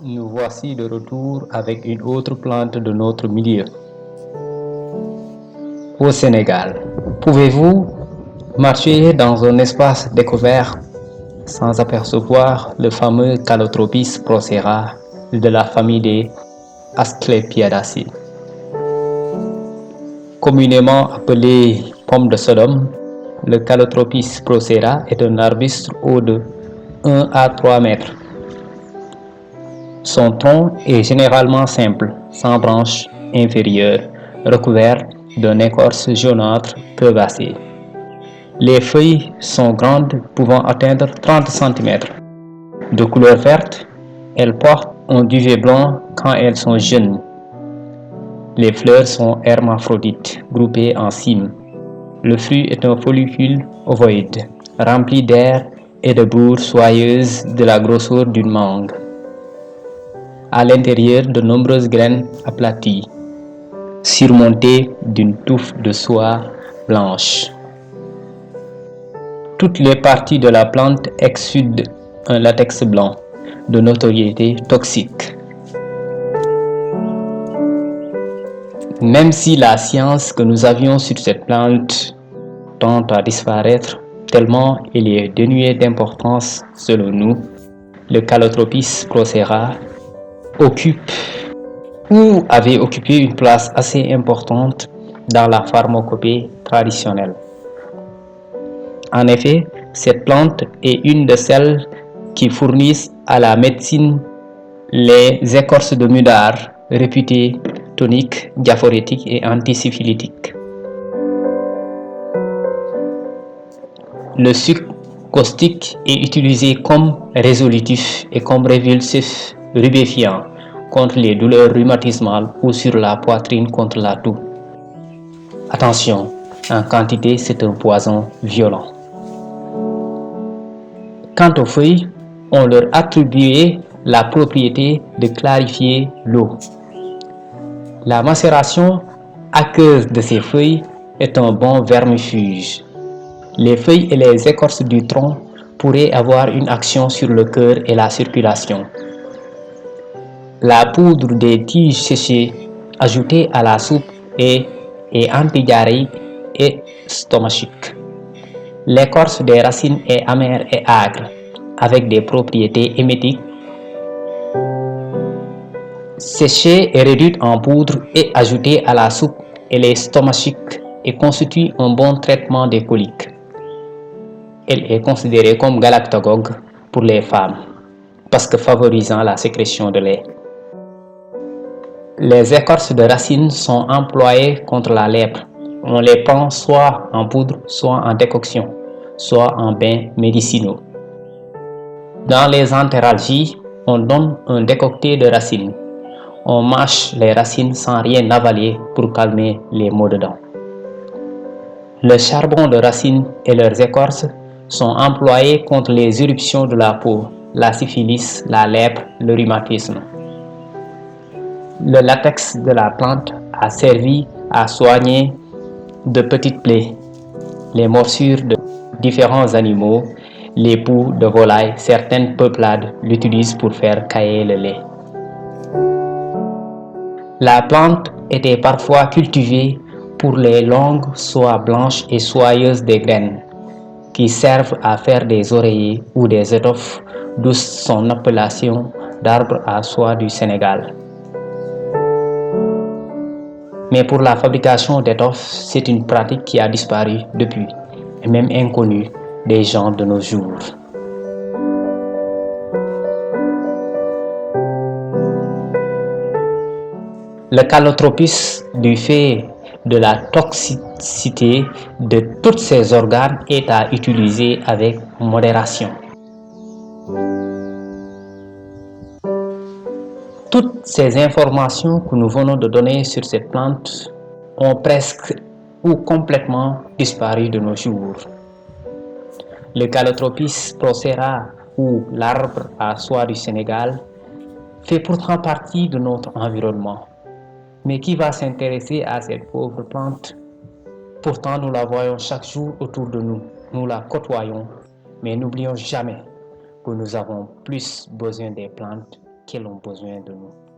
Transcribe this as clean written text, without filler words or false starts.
Nous voici de retour avec une autre plante de notre milieu. Au Sénégal, pouvez-vous marcher dans un espace découvert sans apercevoir le fameux Calotropis procera de la famille des Asclepiadaceae? Communément appelé pomme de Sodome, le Calotropis procera est un arbuste haut de 1 à 3 mètres. Son tronc est généralement simple, sans branches inférieures, recouvert d'une écorce jaunâtre crevassée. Les feuilles sont grandes, pouvant atteindre 30 cm. De couleur verte, elles portent un duvet blanc quand elles sont jeunes. Les fleurs sont hermaphrodites, groupées en cymes. Le fruit est un follicule ovoïde, rempli d'air et de bourre soyeuse de la grosseur d'une mangue. À l'intérieur, de nombreuses graines aplaties, surmontées d'une touffe de soie blanche. Toutes les parties de la plante exsudent un latex blanc, de notoriété toxique. Même si la science que nous avions sur cette plante tend à disparaître, tellement il est dénué d'importance selon nous, le Calotropis procera occupe ou avait occupé une place assez importante dans la pharmacopée traditionnelle. En effet, cette plante est une de celles qui fournissent à la médecine les écorces de mudar, réputées toniques, diaphorétiques et antisyphilitiques. Le sucre caustique est utilisé comme résolutif et comme révulsif rubéfiant contre les douleurs rhumatismales ou sur la poitrine contre la toux. Attention, en quantité, c'est un poison violent. Quant aux feuilles, on leur attribuait la propriété de clarifier l'eau. La macération aqueuse de ces feuilles est un bon vermifuge. Les feuilles et les écorces du tronc pourraient avoir une action sur le cœur et la circulation. La poudre des tiges séchées ajoutée à la soupe est antidiarrhéique et stomachique. L'écorce des racines est amère et âcre, avec des propriétés émétiques. Séchée et réduite en poudre et ajoutée à la soupe, elle est stomachique et constitue un bon traitement des coliques. Elle est considérée comme galactagogue pour les femmes, parce que favorisant la sécrétion de lait. Les écorces de racines sont employées contre la lèpre. On les prend soit en poudre, soit en décoction, soit en bains médicinaux. Dans les entéralgies, on donne un décocté de racines. On mâche les racines sans rien avaler pour calmer les maux de dents. Le charbon de racines et leurs écorces sont employés contre les éruptions de la peau, la syphilis, la lèpre, le rhumatisme. Le latex de la plante a servi à soigner de petites plaies, les morsures de différents animaux, les poux de volaille. Certaines peuplades l'utilisent pour faire cailler le lait. La plante était parfois cultivée pour les longues soies blanches et soyeuses des graines, qui servent à faire des oreillers ou des étoffes, d'où son appellation d'arbre à soie du Sénégal. Mais pour la fabrication d'étoffes, c'est une pratique qui a disparu depuis, et même inconnue des gens de nos jours. Le Calotropis, du fait de la toxicité de tous ses organes, est à utiliser avec modération. Toutes ces informations que nous venons de donner sur cette plante ont presque ou complètement disparu de nos jours. Le Calotropis procera, ou l'arbre à soie du Sénégal, fait pourtant partie de notre environnement. Mais qui va s'intéresser à cette pauvre plante? Pourtant, nous la voyons chaque jour autour de nous. Nous la côtoyons, mais n'oublions jamais que nous avons plus besoin des plantes laquelle ont besoin de nous.